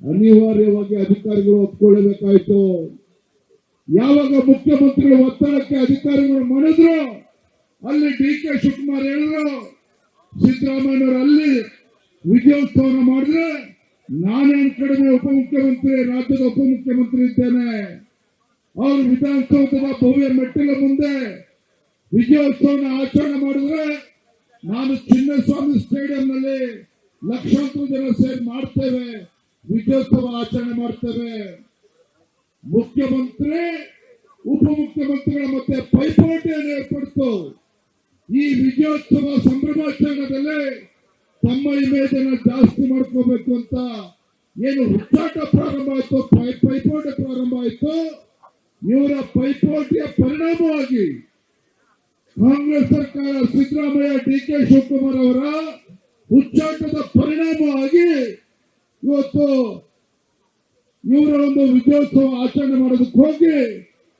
ಅನಿವಾರ್ಯವಾಗಿ ಅಧಿಕಾರಿಗಳು ಒಪ್ಕೊಳ್ಳಬೇಕಾಯ್ತು. ಯಾವಾಗ ಮುಖ್ಯಮಂತ್ರಿಗಳ ಒತ್ತಡಕ್ಕೆ ಅಧಿಕಾರಿಗಳು ಮಣಿದ್ರು, ಅಲ್ಲಿ ಡಿ.ಕೆ. ಶಿವಕುಮಾರ್ ಹೇಳಿದ್ರು, ಸಿದ್ದರಾಮಯ್ಯನವರು ಅಲ್ಲಿ ವಿಜಯೋತ್ಸವನ ಮಾಡಿದ್ರೆ ನಾನೇನು ಕಡಿಮೆ ಉಪಮುಖ್ಯಮಂತ್ರಿ, ರಾಜ್ಯದ ಉಪಮುಖ್ಯಮಂತ್ರಿ ಇದ್ದೇನೆ. ಅವರು ವಿಧಾನಸೌಧದ ಭವ್ಯ ಮೆಟ್ಟಿಲ ಮುಂದೆ ವಿಜಯೋತ್ಸವನ ಆಚರಣೆ ಮಾಡಿದ್ರೆ ನಾನು ಚಿನ್ನಸ್ವಾಮಿ ಸ್ಟೇಡಿಯಂನಲ್ಲಿ ಲಕ್ಷಾಂತರ ಜನ ಸೇರಿ ಮಾಡ್ತೇವೆ, ವಿಜಯೋತ್ಸವ ಆಚರಣೆ ಮಾಡ್ತೇವೆ. ಮುಖ್ಯಮಂತ್ರಿ ಉಪಮುಖ್ಯಮಂತ್ರಿಗಳ ಮತ್ತೆ ಪೈಪೋಟಿಯನ್ನು ಏರ್ಪಡಿತು. ಈ ವಿಜಯೋತ್ಸವ ಸಂಭ್ರಮಾಚರಣೆಯಲ್ಲಿ ತಮ್ಮ ಇಮೇಜ್ ಅನ್ನು ಜಾಸ್ತಿ ಮಾಡ್ಕೋಬೇಕು ಅಂತ ಏನು ಹುಚ್ಚಾಟ ಪ್ರಾರಂಭ ಆಯ್ತು, ಪೈಪೋಟಿ ಪ್ರಾರಂಭ ಆಯ್ತು. ಇವರ ಪೈಪೋಟಿಯ ಪರಿಣಾಮವಾಗಿ ಕಾಂಗ್ರೆಸ್ ಸರ್ಕಾರ, ಸಿದ್ದರಾಮಯ್ಯ, ಡಿ.ಕೆ. ಶಿವಕುಮಾರ್ ಅವರ ಹುಚ್ಚಾಟದ ಪರಿಣಾಮವಾಗಿ ಇವತ್ತು ಇವರ ಒಂದು ವಿಜಯೋತ್ಸವ ಆಚರಣೆ ಮಾಡೋದಕ್ಕೆ ಹೋಗಿ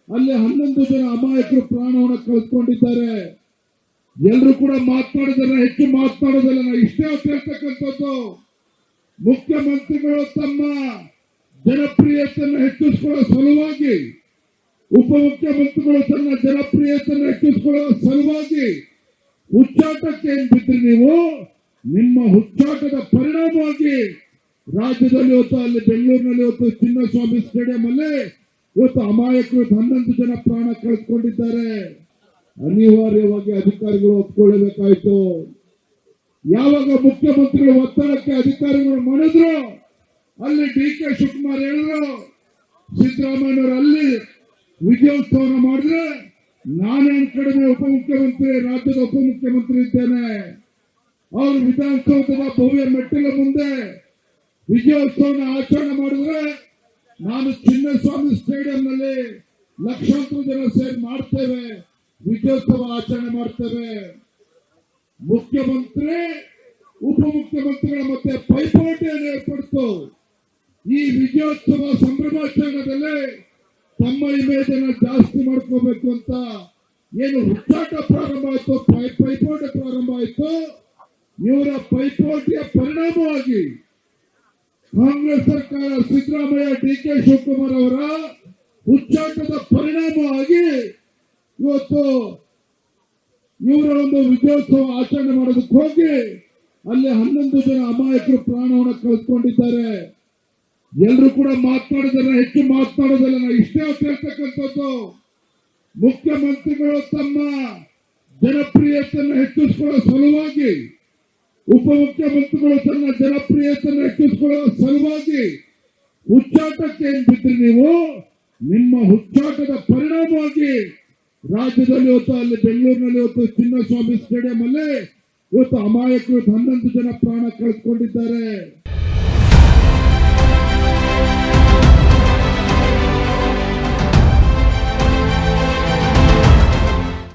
ಅಲ್ಲಿ 11 ಜನ ಅಮಾಯಕರು ಪ್ರಾಣವನ್ನು ಕಳೆದುಕೊಂಡಿದ್ದಾರೆ. ಎಲ್ಲರೂ ಕೂಡ ಮಾತನಾಡಿದ್ರೆ ಹೆಚ್ಚು ಮಾತನಾಡೋದಿಲ್ಲ. ನಾವು ಇಷ್ಟೇ ಹೇಳ್ತಕ್ಕಂಥದ್ದು, ಮುಖ್ಯಮಂತ್ರಿಗಳು ತಮ್ಮ ಜನಪ್ರಿಯತೆಯನ್ನು ಹೆಚ್ಚಿಸಿಕೊಳ್ಳುವ ಸಲುವಾಗಿ, ಉಪಮುಖ್ಯಮಂತ್ರಿಗಳು ತನ್ನ ಜನಪ್ರಿಯತೆಯನ್ನು ಹೆಚ್ಚಿಸಿಕೊಳ್ಳುವ ಸಲುವಾಗಿ ಹುಚ್ಚಾಟಕ್ಕೆ ಏನ್ ಬಿದ್ರಿ ನೀವು. ನಿಮ್ಮ ಹುಚ್ಚಾಟದ ಪರಿಣಾಮವಾಗಿ ರಾಜ್ಯದಲ್ಲಿ ಇವತ್ತು ಅಲ್ಲಿ ಬೆಂಗಳೂರಿನಲ್ಲಿ ಇವತ್ತು ಚಿನ್ನಸ್ವಾಮಿ ಸ್ಟೇಡಿಯಂ ಅಲ್ಲಿ ಇವತ್ತು ಅಮಾಯಕರು 11 ಜನ ಪ್ರಾಣ ಕಳೆದುಕೊಂಡಿದ್ದಾರೆ. ಅನಿವಾರ್ಯವಾಗಿ ಅಧಿಕಾರಿಗಳು ಒಪ್ಕೊಳ್ಳಬೇಕಾಯ್ತು. ಯಾವಾಗ ಮುಖ್ಯಮಂತ್ರಿಗಳ ಒತ್ತಡಕ್ಕೆ ಅಧಿಕಾರಿಗಳು ಮಣಿದ್ರು, ಅಲ್ಲಿ ಡಿ.ಕೆ. ಶಿವಕುಮಾರ್ ಹೇಳಿದ್ರು, ಸಿದ್ದರಾಮಯ್ಯನವರು ಅಲ್ಲಿ ವಿಜಯೋತ್ಸವನ ಮಾಡಿದ್ರೆ ನಾನೇನು ಕಡಿಮೆ ಉಪಮುಖ್ಯಮಂತ್ರಿ, ರಾಜ್ಯದ ಉಪಮುಖ್ಯಮಂತ್ರಿ ಇದ್ದೇನೆ. ಅವರು ವಿಧಾನಸೌಧದ ಭವ್ಯ ಮೆಟ್ಟಿಲ ಮುಂದೆ ವಿಜಯೋತ್ಸವನ ಆಚರಣೆ ಮಾಡಿದ್ರೆ ನಾನು ಚಿನ್ನಸ್ವಾಮಿ ಸ್ಟೇಡಿಯಂನಲ್ಲಿ ಲಕ್ಷಾಂತರ ಜನ ಸೇರಿ ಮಾಡ್ತೇವೆ, ವಿಜಯೋತ್ಸವ ಆಚರಣೆ ಮಾಡ್ತೇವೆ. ಮುಖ್ಯಮಂತ್ರಿ ಉಪಮುಖ್ಯಮಂತ್ರಿಗಳ ಮತ್ತೆ ಪೈಪೋಟಿಯನ್ನು ಏರ್ಪಡಿತು. ಈ ವಿಜಯೋತ್ಸವ ಸಂಭ್ರಮಾಚರಣೆಯಲ್ಲಿ ತಮ್ಮ ಇಮೇಜ್ ಅನ್ನು ಜಾಸ್ತಿ ಮಾಡ್ಕೋಬೇಕು ಅಂತ ಏನು ಹುಚ್ಚಾಟ ಪ್ರಾರಂಭ ಆಯ್ತು, ಪೈಪೋಟಿ ಪ್ರಾರಂಭ ಆಯ್ತು. ಇವರ ಪೈಪೋಟಿಯ ಪರಿಣಾಮವಾಗಿ ಕಾಂಗ್ರೆಸ್ ಸರ್ಕಾರ, ಸಿದ್ದರಾಮಯ್ಯ, ಡಿ.ಕೆ. ಶಿವಕುಮಾರ್ ಅವರ ಹುಚ್ಚಾಟದ ಪರಿಣಾಮವಾಗಿ ಇವತ್ತು ಇವರ ಒಂದು ವಿಜಯೋತ್ಸವ ಆಚರಣೆ ಮಾಡೋದಕ್ಕೆ ಹೋಗಿ ಅಲ್ಲಿ 11 ಜನ ಅಮಾಯಕರು ಪ್ರಾಣವನ್ನು ಕಳೆದುಕೊಂಡಿದ್ದಾರೆ. ಎಲ್ಲರೂ ಕೂಡ ಮಾತನಾಡಿದ್ರೆ ಹೆಚ್ಚು ಮಾತನಾಡೋದಿಲ್ಲ. ನಾವು ಇಷ್ಟೇ ಹೇಳ್ತಕ್ಕಂಥದ್ದು, ಮುಖ್ಯಮಂತ್ರಿಗಳು ತಮ್ಮ ಜನಪ್ರಿಯತೆಯನ್ನು ಹೆಚ್ಚಿಸಿಕೊಳ್ಳುವ ಸಲುವಾಗಿ, ಉಪಮುಖ್ಯಮಂತ್ರಿಗಳು ತನ್ನ ಜನಪ್ರಿಯತೆಯನ್ನು ಹೆಚ್ಚಿಸಿಕೊಳ್ಳುವ ಸಲುವಾಗಿ ಹುಚ್ಚಾಟಕ್ಕೆ ಏನ್ ಬಿದ್ರಿ ನೀವು. ನಿಮ್ಮ ಹುಚ್ಚಾಟದ ಪರಿಣಾಮವಾಗಿ ರಾಜ್ಯದಲ್ಲಿ ಇವತ್ತು ಅಲ್ಲಿ ಬೆಂಗಳೂರಿನಲ್ಲಿ ಇವತ್ತು ಚಿನ್ನಸ್ವಾಮಿ ಸ್ಟೇಡಿಯಂ ಅಲ್ಲಿ ಇವತ್ತು ಅಮಾಯಕರು 11 ಜನ ಪ್ರಾಣ ಕಳೆದುಕೊಂಡಿದ್ದಾರೆ.